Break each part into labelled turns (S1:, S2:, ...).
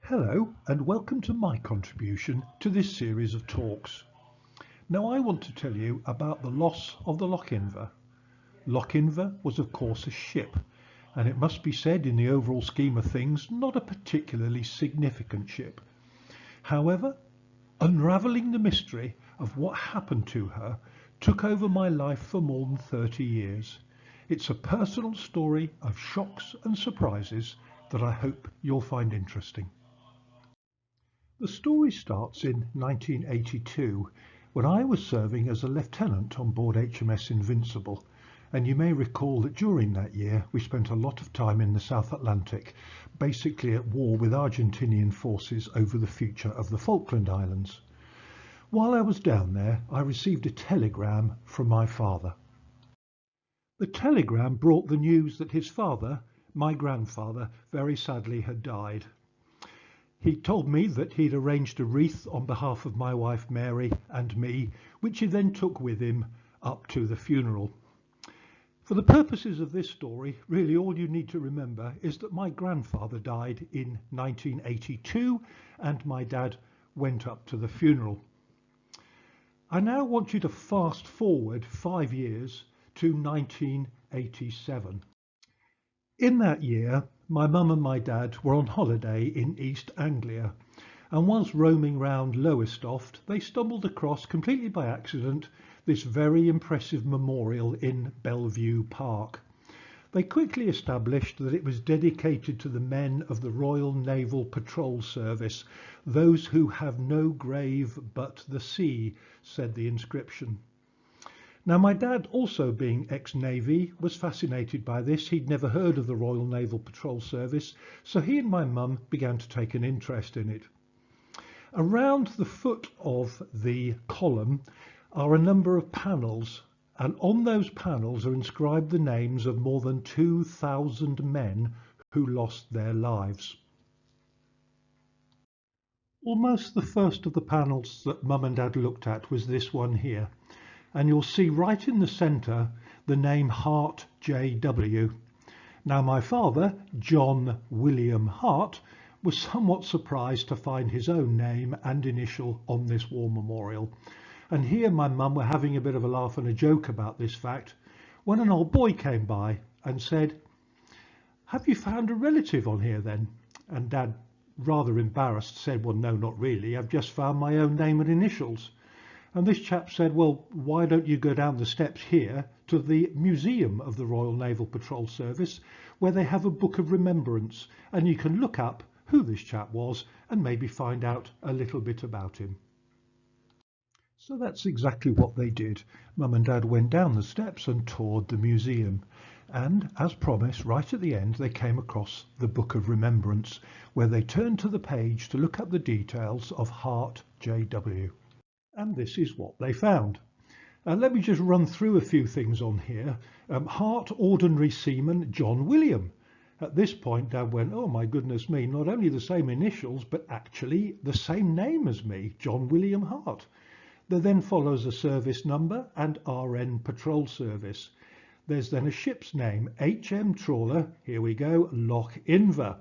S1: Hello and welcome to my contribution to this series of talks. Now I want to tell you about the loss of the Loch Inver. Loch Inver was of course a ship, and it must be said in the overall scheme of things not a particularly significant ship. However, unravelling the mystery of what happened to her took over my life for more than 30 years. It's a personal story of shocks and surprises that I hope you'll find interesting. The story starts in 1982 when I was serving as a lieutenant on board HMS Invincible, and you may recall that during that year we spent a lot of time in the South Atlantic, basically at war with Argentinian forces over the future of the Falkland Islands. While I was down there, I received a telegram from my father. The telegram brought the news that his father, my grandfather, very sadly had died. He told me that he'd arranged a wreath on behalf of my wife Mary and me, which he then took with him up to the funeral. For the purposes of this story, really all you need to remember is that my grandfather died in 1982 and my dad went up to the funeral. I now want you to fast forward 5 years to 1987. In that year, my mum and my dad were on holiday in East Anglia, and whilst roaming round Lowestoft, they stumbled across, completely by accident, this very impressive memorial in Bellevue Park. They quickly established that it was dedicated to the men of the Royal Naval Patrol Service, those who have no grave but the sea, said the inscription. Now my dad, also being ex-Navy, was fascinated by this. He'd never heard of the Royal Naval Patrol Service, so he and my mum began to take an interest in it. Around the foot of the column are a number of panels, and on those panels are inscribed the names of more than 2,000 men who lost their lives. Almost the first of the panels that Mum and Dad looked at was this one here. And you'll see right in the centre the name Hart J.W. Now my father, John William Hart, was somewhat surprised to find his own name and initial on this war memorial. And he and my mum were having a bit of a laugh and a joke about this fact when an old boy came by and said, "Have you found a relative on here then?" And Dad, rather embarrassed, said, "Well, no, not really. I've just found my own name and initials." And this chap said, "Well, why don't you go down the steps here to the Museum of the Royal Naval Patrol Service, where they have a book of remembrance, and you can look up who this chap was and maybe find out a little bit about him." So that's exactly what they did. Mum and Dad went down the steps and toured the museum. And, as promised, right at the end, they came across the Book of Remembrance, where they turned to the page to look up the details of Hart J.W. And this is what they found. Let me just run through a few things on here. Hart Ordinary Seaman John William. At this point, Dad went, "Oh my goodness me, not only the same initials, but actually the same name as me, John William Hart." There then follows a service number and RN Patrol Service. There's then a ship's name, HM Trawler, here we go, Loch Inver.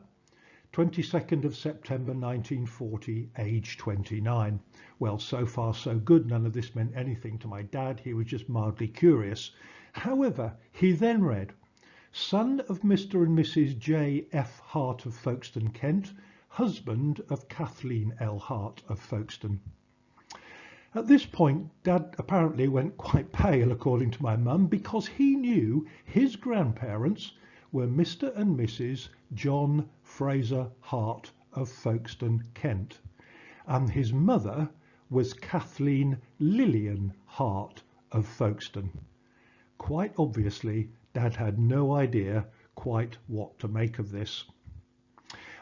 S1: 22nd of September 1940, age 29. Well, so far so good. None of this meant anything to my dad. He was just mildly curious. However, he then read, "Son of Mr. and Mrs. J. F. Hart of Folkestone, Kent, husband of Kathleen L. Hart of Folkestone." At this point, Dad apparently went quite pale, according to my mum, because he knew his grandparents were Mr. and Mrs. John Fraser Hart of Folkestone, Kent, and his mother was Kathleen Lillian Hart of Folkestone. Quite obviously, Dad had no idea quite what to make of this.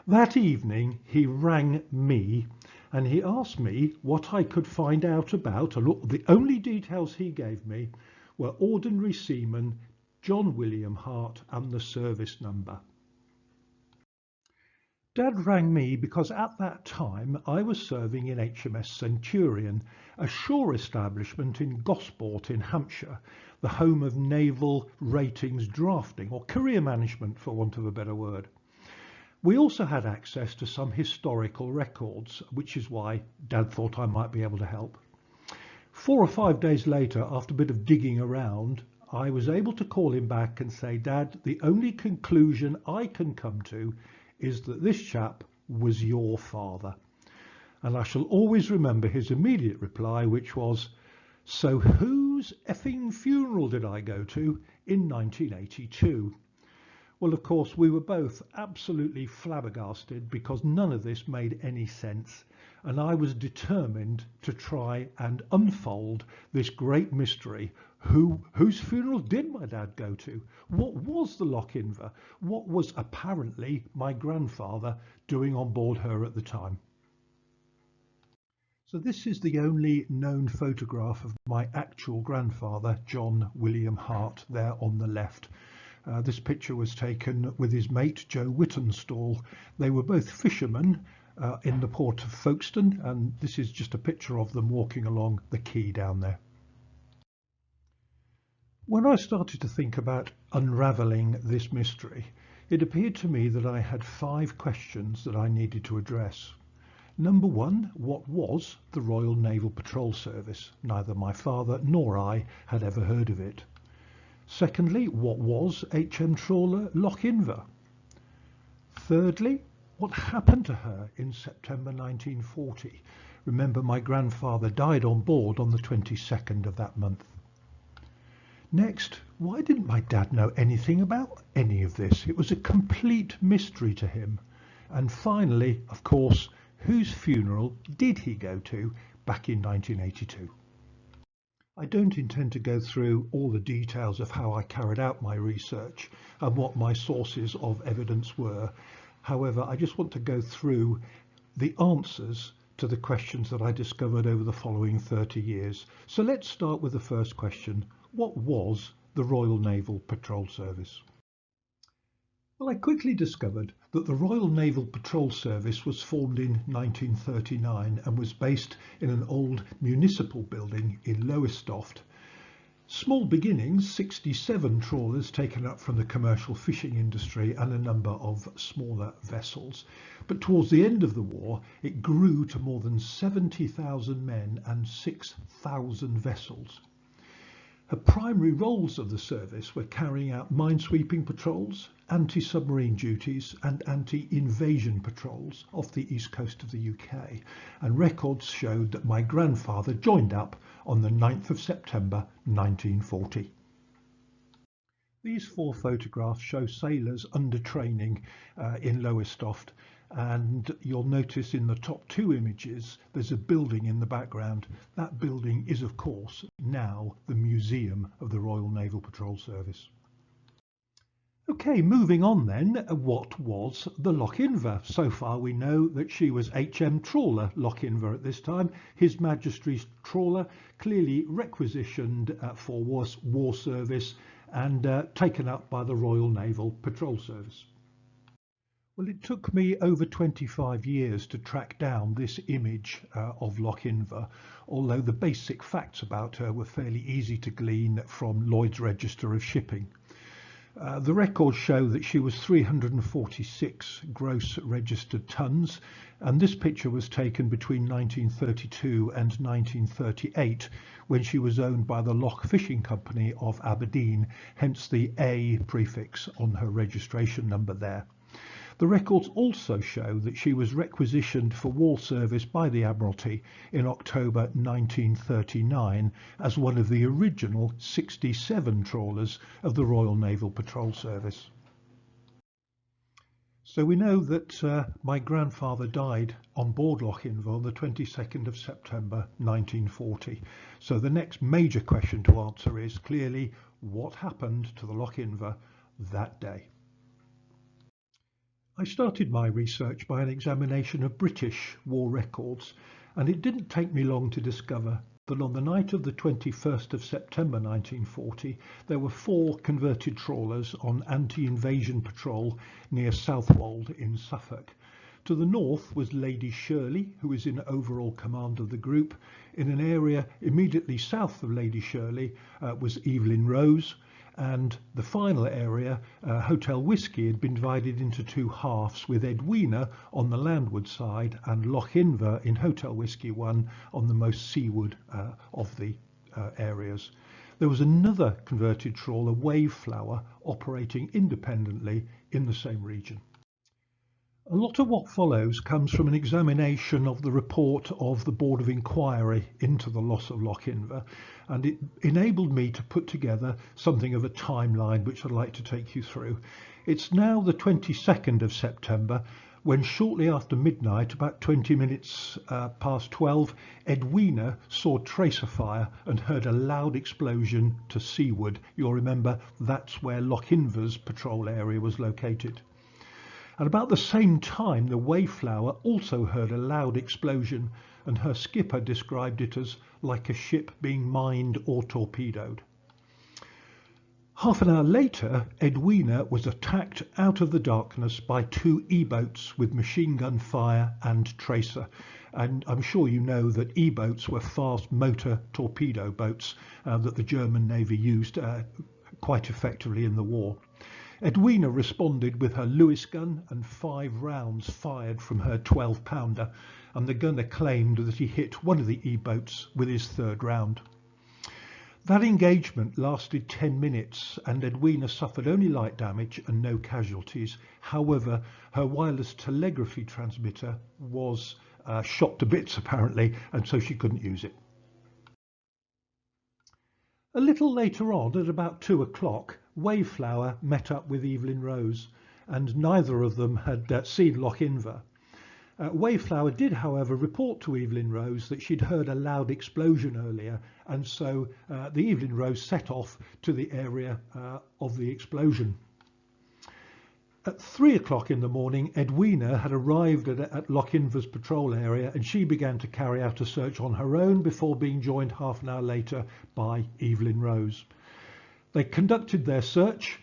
S1: That evening, he rang me and he asked me what I could find out about, and the only details he gave me were Ordinary Seaman John William Hart and the service number. Dad rang me because at that time I was serving in HMS Centurion, a shore establishment in Gosport in Hampshire, the home of naval ratings drafting, or career management for want of a better word. We also had access to some historical records, which is why Dad thought I might be able to help. 4 or 5 days later, after a bit of digging around, I was able to call him back and say, Dad, the only conclusion I can come to is that this chap was your father. And I shall always remember his immediate reply, which was, so whose effing funeral did I go to in 1982? Well, of course, we were both absolutely flabbergasted because none of this made any sense. And I was determined to try and unfold this great mystery. Whose funeral did my dad go to? What was the Loch Inver? What was apparently my grandfather doing on board her at the time? So this is the only known photograph of my actual grandfather, John William Hart, there on the left. This picture was taken with his mate, Joe Whittenstall. They were both fishermen in the port of Folkestone, and this is just a picture of them walking along the quay down there. When I started to think about unravelling this mystery, it appeared to me that I had 5 questions that I needed to address. Number 1, what was the Royal Naval Patrol Service? Neither my father nor I had ever heard of it. Secondly, what was HM trawler Loch Inver? Thirdly, what happened to her in September 1940? Remember, my grandfather died on board on the 22nd of that month. Next, why didn't my dad know anything about any of this? It was a complete mystery to him. And finally, of course, whose funeral did he go to back in 1982? I don't intend to go through all the details of how I carried out my research and what my sources of evidence were. However, I just want to go through the answers to the questions that I discovered over the following 30 years. So let's start with the first question. What was the Royal Naval Patrol Service? Well, I quickly discovered that the Royal Naval Patrol Service was formed in 1939 and was based in an old municipal building in Lowestoft. Small beginnings, 67 trawlers taken up from the commercial fishing industry and a number of smaller vessels. But towards the end of the war, it grew to more than 70,000 men and 6,000 vessels. Her primary roles of the service were carrying out minesweeping patrols, anti-submarine duties and anti-invasion patrols off the east coast of the UK, and records showed that my grandfather joined up on the 9th of September 1940. These 4 photographs show sailors under training in Lowestoft, and you'll notice in the top 2 images there's a building in the background. That building is, of course, now the Museum of the Royal Naval Patrol Service. Okay, moving on then, what was the Loch Inver? So far we know that she was HM trawler Loch Inver at this time, His Majesty's trawler, clearly requisitioned for war service and taken up by the Royal Naval Patrol Service. Well, it took me over 25 years to track down this image of Loch Inver, although the basic facts about her were fairly easy to glean from Lloyd's Register of Shipping. The records show that she was 346 gross registered tons, and this picture was taken between 1932 and 1938 when she was owned by the Loch Fishing Company of Aberdeen, hence the A prefix on her registration number there. The records also show that she was requisitioned for war service by the Admiralty in October 1939 as one of the original 67 trawlers of the Royal Naval Patrol Service. So we know that my grandfather died on board Loch Inver on the 22nd of September 1940. So the next major question to answer is clearly what happened to the Loch Inver that day. I started my research by an examination of British war records, and it didn't take me long to discover that on the night of the 21st of September 1940 there were 4 converted trawlers on anti-invasion patrol near Southwold in Suffolk. To the north was Lady Shirley, who was in overall command of the group. In an area immediately south of Lady Shirley was Evelyn Rose, And the final area, Hotel Whiskey, had been divided into two halves, with Edwina on the landward side and Loch Inver in Hotel Whiskey 1 on the most seaward of the areas. There was another converted trawler, Waveflower, operating independently in the same region. A lot of what follows comes from an examination of the report of the Board of Inquiry into the loss of Loch Inver, and it enabled me to put together something of a timeline which I'd like to take you through. It's now the 22nd of September when, shortly after midnight, about 20 minutes past 12, Edwina saw tracer fire and heard a loud explosion to seaward. You'll remember that's where Loch Inver's patrol area was located. At about the same time, the Waveflower also heard a loud explosion, and her skipper described it as like a ship being mined or torpedoed. Half an hour later, Edwina was attacked out of the darkness by two E-boats with machine gun fire and tracer. And I'm sure you know that E-boats were fast motor torpedo boats that the German Navy used quite effectively in the war. Edwina responded with her Lewis gun and 5 rounds fired from her 12-pounder, and the gunner claimed that he hit one of the E-boats with his 3rd round. That engagement lasted 10 minutes and Edwina suffered only light damage and no casualties. However, her wireless telegraphy transmitter was shot to bits apparently, and so she couldn't use it. A little later on, at about 2 o'clock, Waveflower met up with Evelyn Rose, and neither of them had seen Loch Inver. Waveflower did, however, report to Evelyn Rose that she'd heard a loud explosion earlier, and so the Evelyn Rose set off to the area of the explosion. At 3 o'clock in the morning, Edwina had arrived at Loch Inver's patrol area, and she began to carry out a search on her own before being joined half an hour later by Evelyn Rose. They conducted their search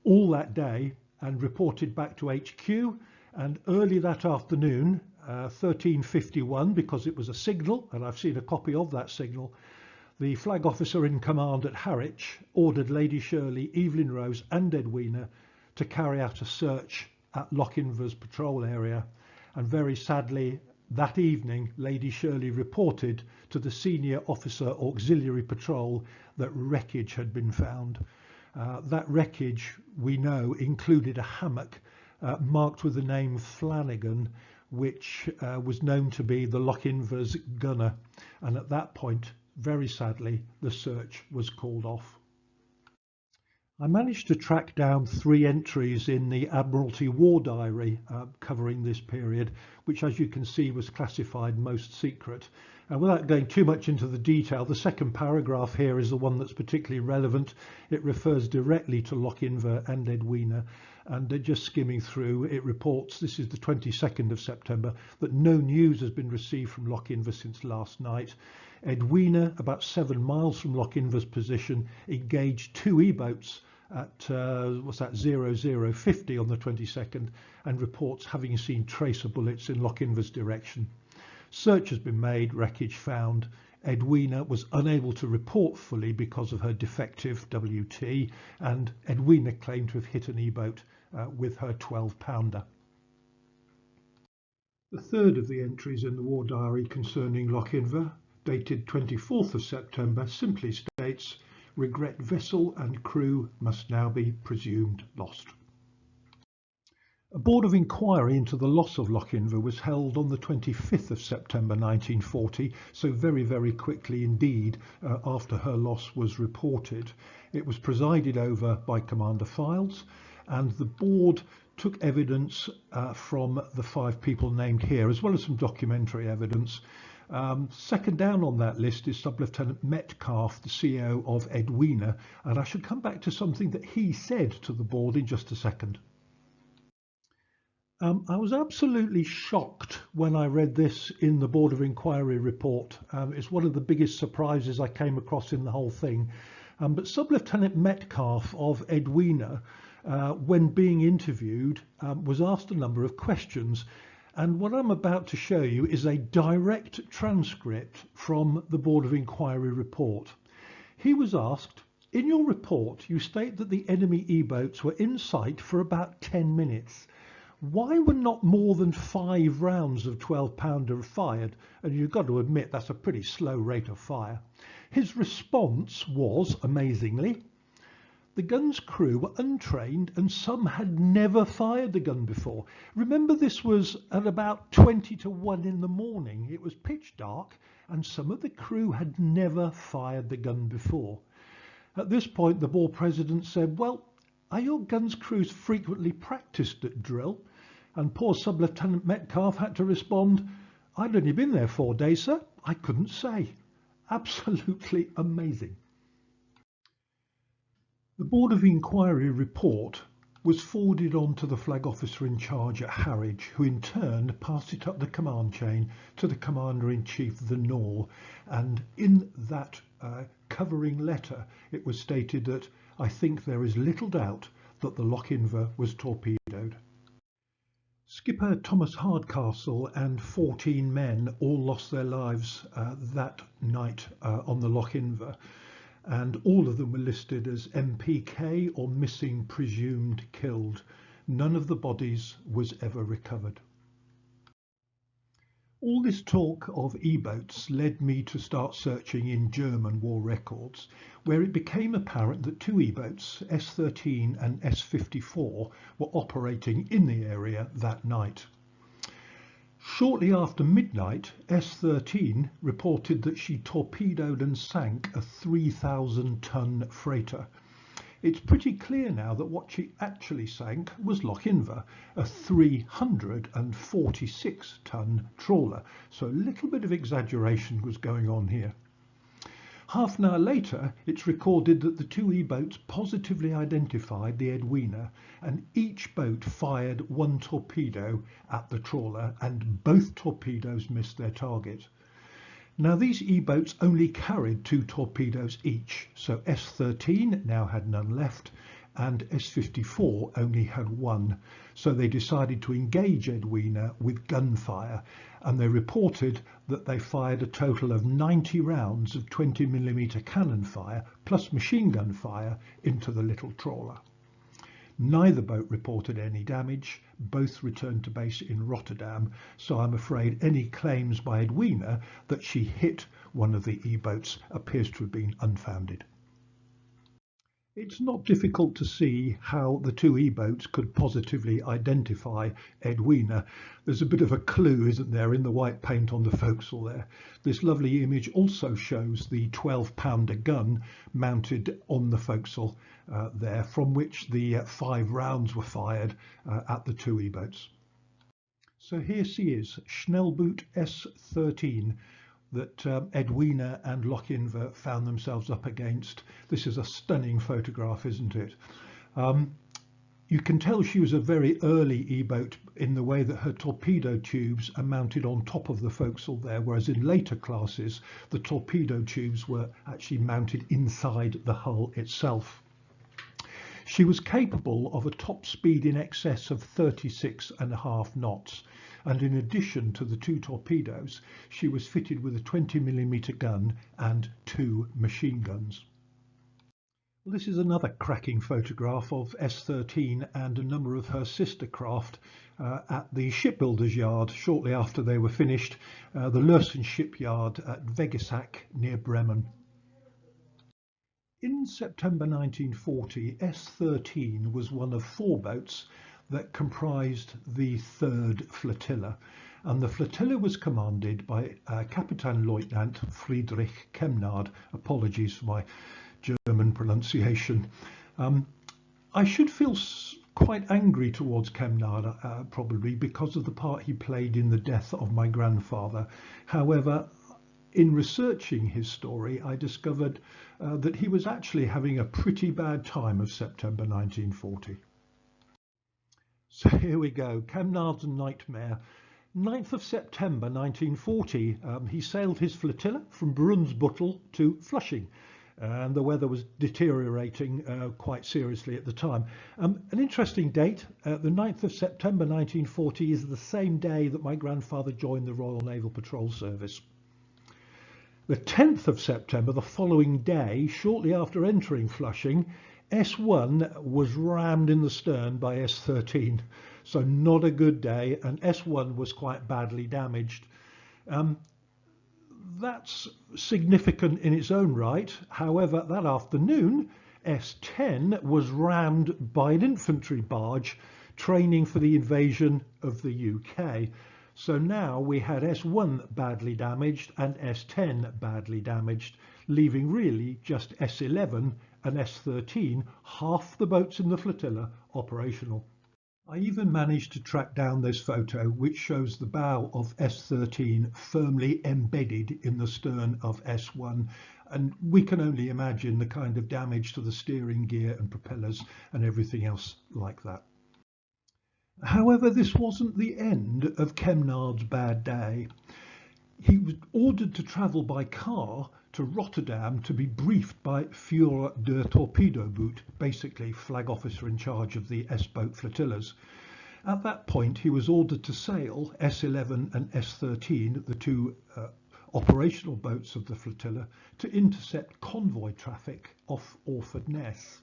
S1: all that day and reported back to HQ, and early that afternoon, 13:51, because it was a signal, and I've seen a copy of that signal, the flag officer in command at Harwich ordered Lady Shirley, Evelyn Rose and Edwina to carry out a search at Loch Inver's patrol area, and very sadly that evening Lady Shirley reported to the Senior Officer Auxiliary Patrol that wreckage had been found. That wreckage, we know, included a hammock marked with the name Flanagan, which was known to be the Loch Inver's gunner, and at that point, very sadly, the search was called off. I managed to track down 3 entries in the Admiralty War Diary covering this period, which, as you can see, was classified most secret. And without going too much into the detail, the second paragraph here is the one that's particularly relevant. It refers directly to Loch Inver and Edwina, and just skimming through, it reports, this is the 22nd of September, that no news has been received from Loch Inver since last night. Edwina, about 7 miles from Loch Inver's position, engaged 2 E-boats at 0050 on the 22nd, and reports having seen tracer bullets in Loch Inver's direction. Search has been made, wreckage found. Edwina was unable to report fully because of her defective WT, and Edwina claimed to have hit an E-boat with her 12-pounder. The third of the entries in the War Diary concerning Loch Inver, dated 24th of September, simply states, "Regret vessel and crew must now be presumed lost." A Board of Inquiry into the loss of Loch Inver was held on the 25th of September 1940, so very, very quickly indeed after her loss was reported. It was presided over by Commander Files, and the board took evidence from the 5 people named here, as well as some documentary evidence. Second down on that list is Sub-Lieutenant Metcalf, the CEO of Edwina, and I should come back to something that he said to the board in just a second. I was absolutely shocked when I read this in the Board of Inquiry report. It's one of the biggest surprises I came across in the whole thing. But Sub-Lieutenant Metcalf of Edwina, when being interviewed, was asked a number of questions. And what I'm about to show you is a direct transcript from the Board of Inquiry report. He was asked, In your report, you state that the enemy E-boats were in sight for about 10 minutes. Why were not more than 5 rounds of 12-pounder fired? And you've got to admit that's a pretty slow rate of fire. His response was, amazingly, the gun's crew were untrained and some had never fired the gun before. Remember, this was at about 20 to 1 in the morning. It was pitch dark and some of the crew had never fired the gun before. At this point, the Boer president said, well, are your guns crews frequently practiced at drill? And poor Sub-Lieutenant Metcalf had to respond, I'd only been there 4 days, sir. I couldn't say. Absolutely amazing. The Board of Inquiry report was forwarded on to the flag officer in charge at Harwich, who in turn passed it up the command chain to the Commander-in-Chief of the Nor. And in that covering letter, it was stated that I think there is little doubt that the Loch Inver was torpedoed. Skipper Thomas Hardcastle and 14 men all lost their lives that night on the Loch Inver, and all of them were listed as MPK or missing, presumed killed. None of the bodies was ever recovered. All this talk of E-boats led me to start searching in German war records, where it became apparent that 2 E-boats, S-13 and S-54, were operating in the area that night. Shortly after midnight, S-13 reported that she torpedoed and sank a 3,000-ton freighter. It's pretty clear now that what she actually sank was Loch Inver, a 346-ton trawler, so a little bit of exaggeration was going on here. Half an hour later, it's recorded that the 2 E-boats positively identified the Edwina, and each boat fired 1 torpedo at the trawler, and both torpedoes missed their target. Now, these E-boats only carried 2 torpedoes each, so S-13 now had none left, and S-54 only had 1. So they decided to engage Edwina with gunfire, and they reported that they fired a total of 90 rounds of 20mm cannon fire plus machine gun fire into the little trawler. Neither boat reported any damage. Both returned to base in Rotterdam, so I'm afraid any claims by Edwina that she hit one of the E-boats appears to have been unfounded. It's not difficult to see how the 2 E-boats could positively identify Edwina. There's a bit of a clue, isn't there, in the white paint on the forecastle there. This lovely image also shows the 12-pounder gun mounted on the forecastle there, from which the 5 rounds were fired at the 2 E-boats. So here she is, Schnellboot S-13, that Edwina and Loch Inver found themselves up against. This is a stunning photograph, isn't it? You can tell she was a very early E-boat in the way that her torpedo tubes are mounted on top of the forecastle there, whereas in later classes the torpedo tubes were actually mounted inside the hull itself. She was capable of a top speed in excess of 36.5 knots. And in addition to the 2 torpedoes, she was fitted with a 20mm gun and 2 machine guns. Well, this is another cracking photograph of S-13 and a number of her sister craft at the shipbuilder's yard shortly after they were finished, the Lursen shipyard at Vegesack near Bremen. In September 1940, S-13 was one of 4 boats that comprised the 3rd Flotilla, and the flotilla was commanded by Kapitän-Leutnant Friedrich Kemnard. Apologies for my German pronunciation. I should feel quite angry towards Kemnard probably because of the part he played in the death of my grandfather. However, in researching his story, I discovered that he was actually having a pretty bad time of September 1940. So here we go, Kemnard's nightmare. 9th of September 1940, he sailed his flotilla from Brunsbüttel to Flushing, and the weather was deteriorating quite seriously at the time. An interesting date, the 9th of September 1940 is the same day that my grandfather joined the Royal Naval Patrol Service. The 10th of September, the following day, shortly after entering Flushing, S1 was rammed in the stern by S13. So not a good day, and S1 was quite badly damaged. That's significant in its own right. However, that afternoon, S10 was rammed by an infantry barge training for the invasion of the UK. So now we had S1 badly damaged and S10 badly damaged, leaving really just S11 and S13, half the boats in the flotilla, operational. I even managed to track down this photo, which shows the bow of S13 firmly embedded in the stern of S1, and we can only imagine the kind of damage to the steering gear and propellers and everything else like that. However, this wasn't the end of Kemnard's bad day. He was ordered to travel by car to Rotterdam to be briefed by Führer der Torpedoboot, basically flag officer in charge of the S-boat flotillas. At that point, he was ordered to sail S11 and S13, the two operational boats of the flotilla, to intercept convoy traffic off Orford Ness.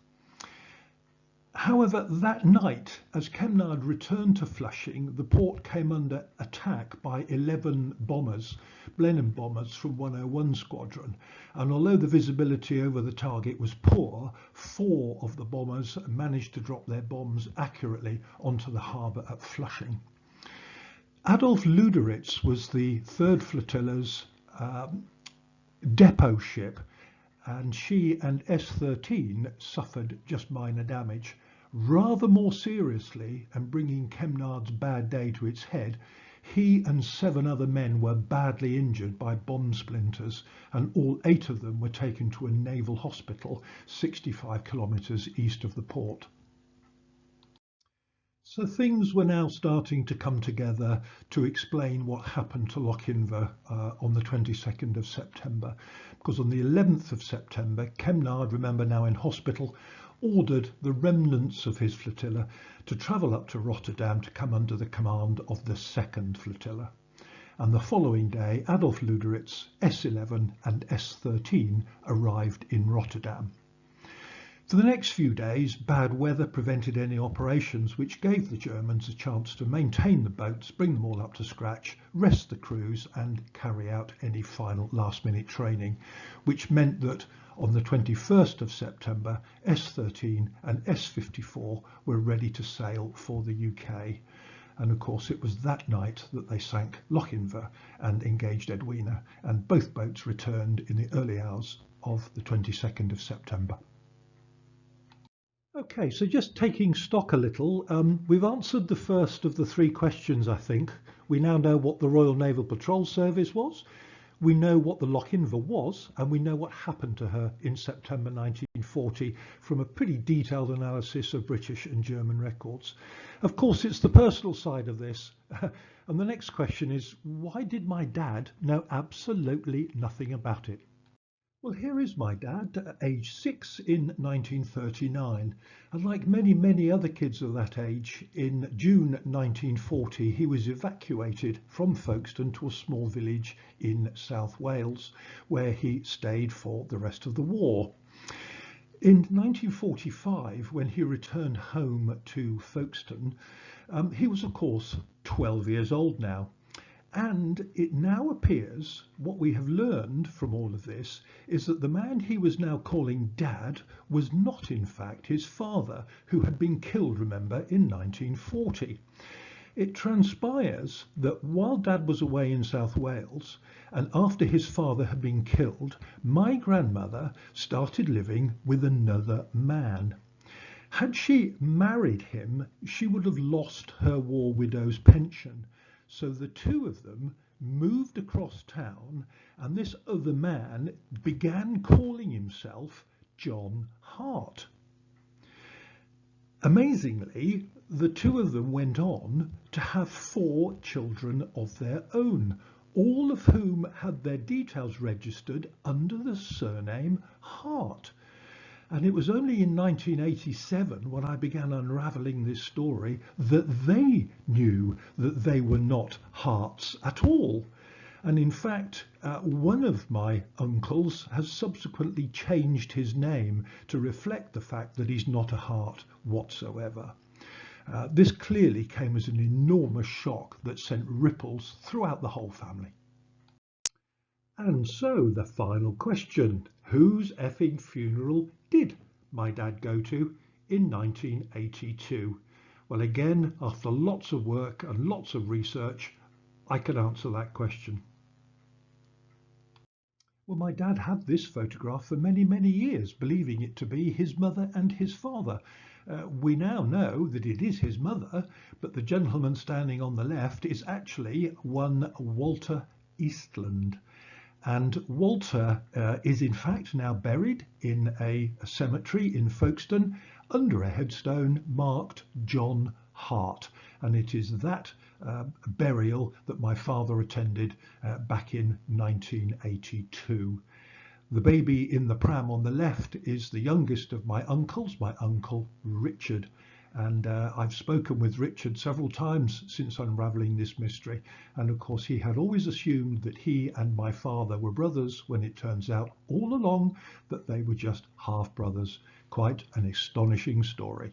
S1: However, that night, as Kemnard returned to Flushing, the port came under attack by 11 bombers, Blenheim bombers from 101 Squadron, and although the visibility over the target was poor, 4 of the bombers managed to drop their bombs accurately onto the harbour at Flushing. Adolf Luderitz was the 3rd Flotilla's depot ship, and she and S13 suffered just minor damage. Rather more seriously, and bringing Kemnard's bad day to its head, he and 7 other men were badly injured by bomb splinters, and all 8 of them were taken to a naval hospital 65 kilometres east of the port. So things were now starting to come together to explain what happened to Loch Inver on the 22nd of September. Because on the 11th of September, Kemnard, remember now in hospital, ordered the remnants of his flotilla to travel up to Rotterdam to come under the command of the 2nd Flotilla. And the following day, Adolf Luderitz, S11 and S13 arrived in Rotterdam. For the next few days, bad weather prevented any operations, which gave the Germans a chance to maintain the boats, bring them all up to scratch, rest the crews and carry out any final last-minute training, which meant that on the 21st of September, S13 and S54 were ready to sail for the UK. And of course it was that night that they sank Loch Inver and engaged Edwina, and both boats returned in the early hours of the 22nd of September. Okay, so just taking stock a little, we've answered the first of the 3 questions, I think. We now know what the Royal Naval Patrol Service was, we know what the Loch Inver was, and we know what happened to her in September 1940 from a pretty detailed analysis of British and German records. Of course, it's the personal side of this. And the next question is, why did my dad know absolutely nothing about it? Well, here is my dad, age 6 in 1939, and like many other kids of that age, in June 1940 he was evacuated from Folkestone to a small village in South Wales, where he stayed for the rest of the war. In 1945, when he returned home to Folkestone, he was of course 12 years old now. And it now appears, what we have learned from all of this, is that the man he was now calling Dad was not in fact his father, who had been killed, remember, in 1940. It transpires that while Dad was away in South Wales, and after his father had been killed, my grandmother started living with another man. Had she married him, she would have lost her war widow's pension. So the two of them moved across town, and this other man began calling himself John Hart. Amazingly, the two of them went on to have 4 children of their own, all of whom had their details registered under the surname Hart. And it was only in 1987, when I began unravelling this story, that they knew that they were not Harts at all. And in fact, one of my uncles has subsequently changed his name to reflect the fact that he's not a Hart whatsoever. This clearly came as an enormous shock that sent ripples throughout the whole family. And so the final question, whose effing funeral did my dad go to in 1982? Well, again, after lots of work and lots of research, I can answer that question. Well, my dad had this photograph for many, many years, believing it to be his mother and his father. We now know that it is his mother, but the gentleman standing on the left is actually one Walter Eastland. And Walter is in fact now buried in a cemetery in Folkestone under a headstone marked John Hart. And it is that burial that my father attended back in 1982. The baby in the pram on the left is the youngest of my uncles, my uncle Richard. And I've spoken with Richard several times since unravelling this mystery. And of course, he had always assumed that he and my father were brothers, when it turns out all along that they were just half brothers. Quite an astonishing story.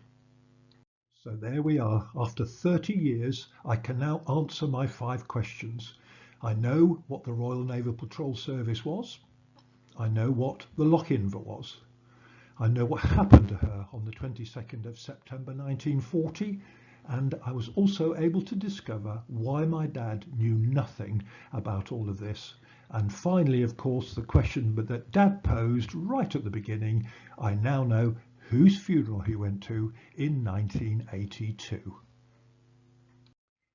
S1: So there we are. After 30 years, I can now answer my 5 questions. I know what the Royal Naval Patrol Service was. I know what the Loch Inver was. I know what happened to her on the 22nd of September 1940, and I was also able to discover why my dad knew nothing about all of this. And finally, of course, the question that Dad posed right at the beginning, I now know whose funeral he went to in 1982.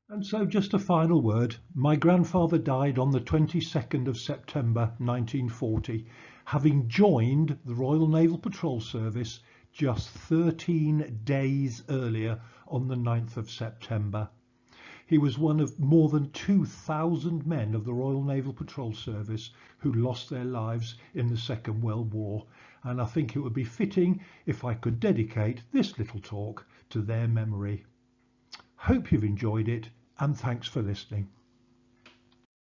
S1: And so just a final word. My grandfather died on the 22nd of September 1940, having joined the Royal Naval Patrol Service just 13 days earlier on the 9th of September. He was one of more than 2,000 men of the Royal Naval Patrol Service who lost their lives in the Second World War, and I think it would be fitting if I could dedicate this little talk to their memory. Hope you've enjoyed it, and thanks for listening.